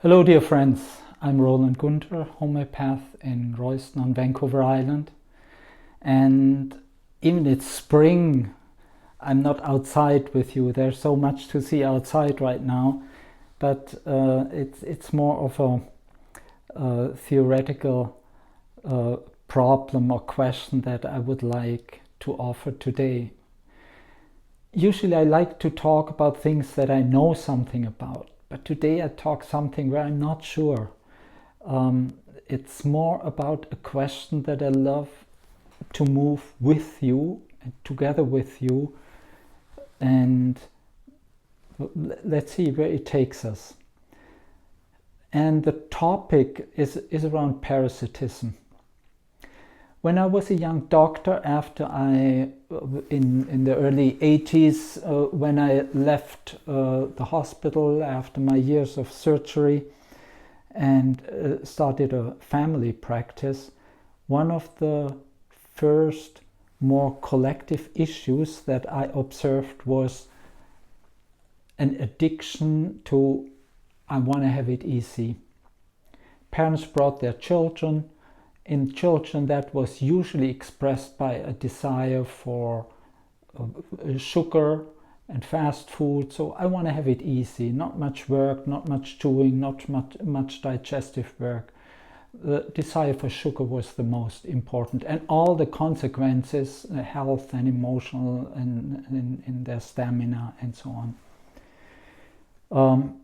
Hello dear friends, I'm Roland Gunther, homeopath in Royston on Vancouver Island, and even it's spring, I'm not outside with you. There's so much to see outside right now, but it's more of a theoretical problem or question that I would like to offer today. Usually I like to talk about things that I know something about, but today I talk something where I'm not sure. It's more about a question that I love to move with you and together with you, and let's see where it takes us. And the topic is around parasitism. When I was a young doctor, after in the early 80s, when I left the hospital after my years of surgery and started a family practice, one of the first more collective issues that I observed was an addiction to I want to have it easy. Parents brought their children. In children, that was usually expressed by a desire for sugar and fast food. So I want to have it easy, not much work, not much chewing, not much digestive work. The desire for sugar was the most important, and all the consequences, health and emotional, and in their stamina and so on.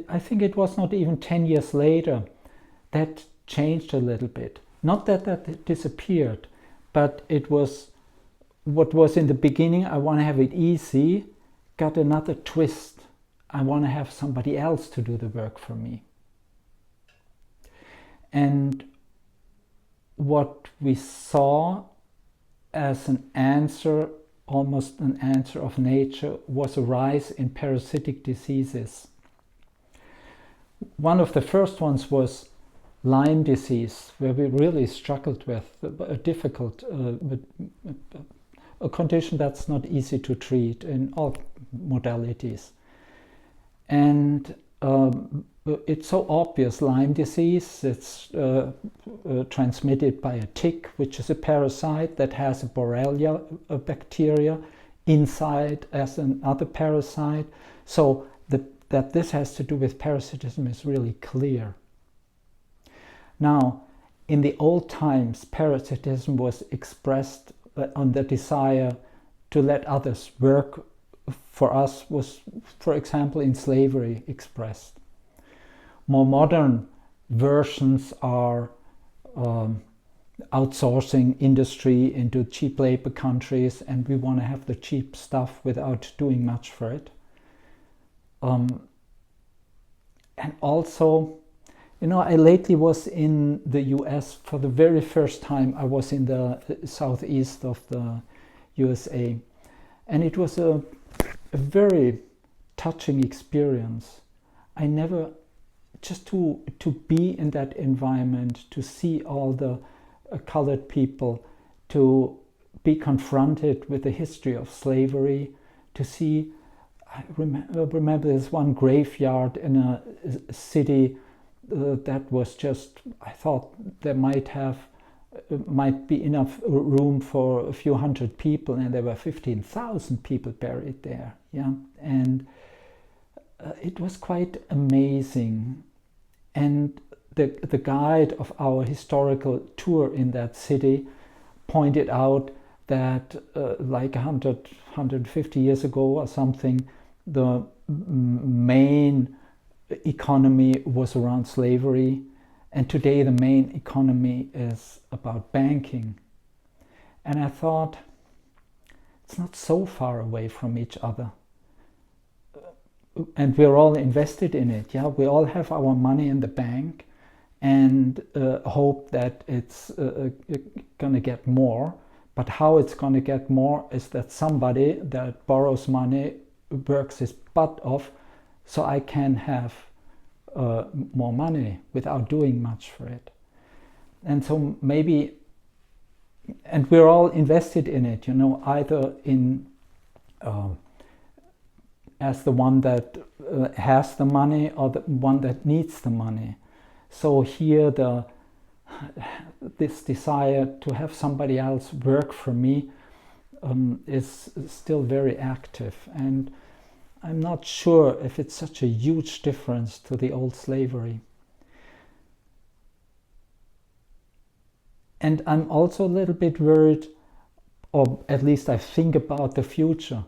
I think it was not even 10 years later that changed a little bit. Not that it disappeared, but it was what was in the beginning, I want to have it easy, got another twist. I want to have somebody else to do the work for me. And what we saw as an answer, almost an answer of nature, was a rise in parasitic diseases. One of the first ones was Lyme disease, where we really struggled with a condition that's not easy to treat in all modalities. And it's so obvious, Lyme disease, it's transmitted by a tick, which is a parasite that has a Borrelia bacteria inside as another parasite. So that this has to do with parasitism is really clear. Now, in the old times, parasitism was expressed on the desire to let others work for us, was, for example, in slavery expressed. More modern versions are outsourcing industry into cheap labor countries, and we want to have the cheap stuff without doing much for it. And also, I lately was in the US for the very first time. I was in the southeast of the USA, and it was a very touching experience. I never, just to be in that environment, to see all the colored people, to be confronted with the history of slavery, to see, I remember there's one graveyard in a city that was just, I thought there might be enough room for a few hundred people, and there were 15,000 people buried there. Yeah, and it was quite amazing. And the guide of our historical tour in that city pointed out that like 150 years ago or something, the main economy was around slavery, and today the main economy is about banking. And I thought, it's not so far away from each other. And we're all invested in it. Yeah, we all have our money in the bank and hope that it's going to get more. But how it's going to get more is that somebody that borrows money works his butt off so I can have more money without doing much for it. And so maybe, and we're all invested in it, either in as the one that has the money or the one that needs the money. So here this desire to have somebody else work for me is still very active, and I'm not sure if it's such a huge difference to the old slavery. And I'm also a little bit worried, or at least I think about the future.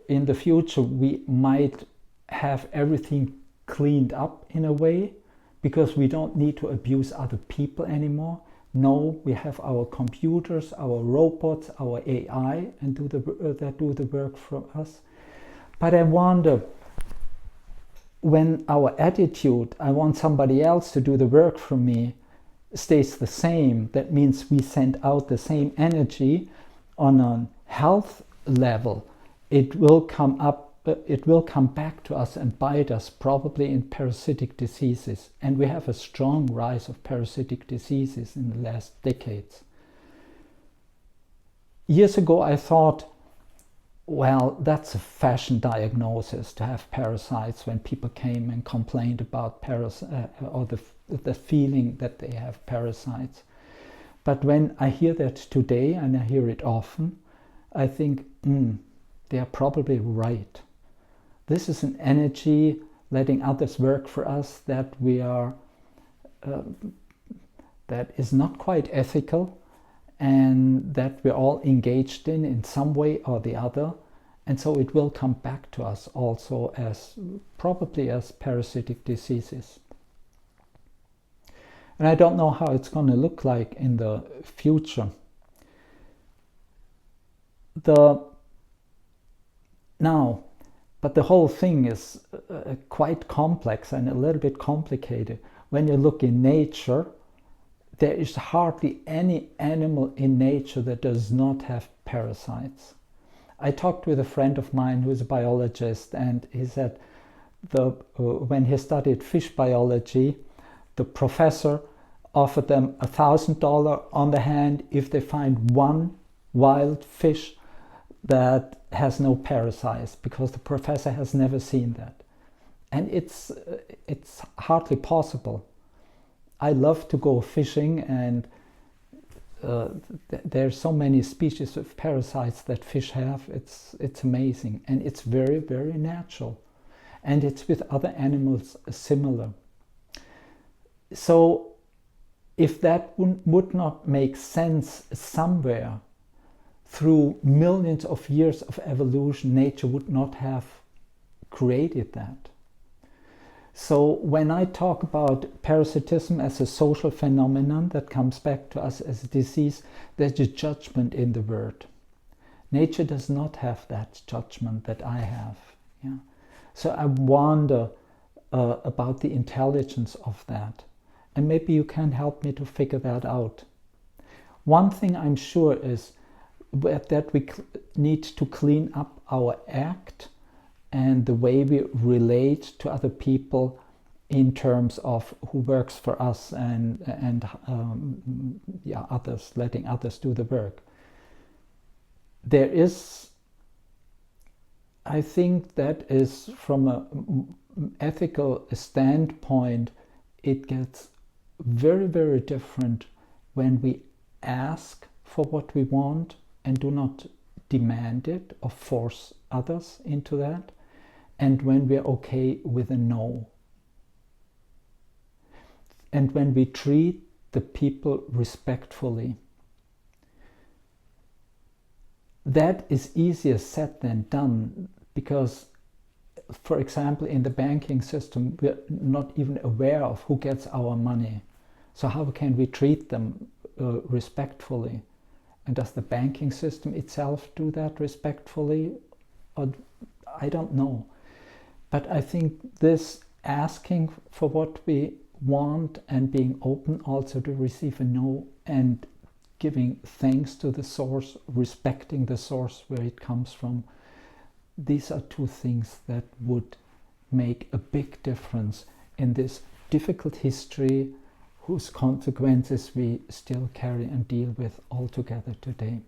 In the future, we might have everything cleaned up in a way, because we don't need to abuse other people anymore. No, we have our computers, our robots, our AI, and that do the work for us. But I wonder, when our attitude, I want somebody else to do the work for me, stays the same, that means we send out the same energy on a health level, it will come back to us and bite us, probably in parasitic diseases. And we have a strong rise of parasitic diseases in the last decades. Years ago I thought, well, that's a fashion diagnosis to have parasites, when people came and complained about or the feeling that they have parasites. But when I hear that today, and I hear it often, I think, they are probably right. This is an energy letting others work for us that we are that is not quite ethical, and that we're all engaged in some way or the other, and so it will come back to us also as probably as parasitic diseases. And I don't know how it's going to look like in the future. But the whole thing is quite complex and a little bit complicated. When you look in nature, there is hardly any animal in nature that does not have parasites. I talked with a friend of mine who is a biologist, and he said when he studied fish biology, the professor offered them $1,000 on the hand if they find one wild fish that has no parasites, because the professor has never seen that. And it's hardly possible. I love to go fishing, and there's so many species of parasites that fish have. It's amazing, and it's very, very natural, and it's with other animals similar. So if that would not make sense somewhere, through millions of years of evolution, nature would not have created that. So when I talk about parasitism as a social phenomenon that comes back to us as a disease, there's a judgment in the word. Nature does not have that judgment that I have. Yeah? So I wonder about the intelligence of that. And maybe you can help me to figure that out. One thing I'm sure is that we need to clean up our act and the way we relate to other people in terms of who works for us and others, letting others do the work. There is, I think that is from an ethical standpoint, it gets very, very different when we ask for what we want and do not demand it or force others into that, and when we're okay with a no. And when we treat the people respectfully. That is easier said than done, because, for example, in the banking system, we're not even aware of who gets our money. So how can we treat them respectfully? And does the banking system itself do that respectfully? Or, I don't know. But I think this asking for what we want and being open also to receive a no, and giving thanks to the source, respecting the source where it comes from, these are two things that would make a big difference in this difficult history whose consequences we still carry and deal with all together today.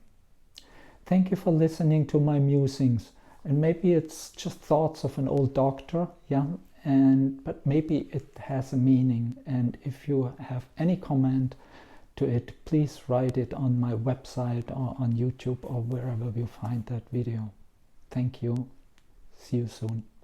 Thank you for listening to my musings. And maybe it's just thoughts of an old doctor, yeah, but maybe it has a meaning. And if you have any comment to it, please write it on my website or on YouTube or wherever you find that video. Thank you. See you soon.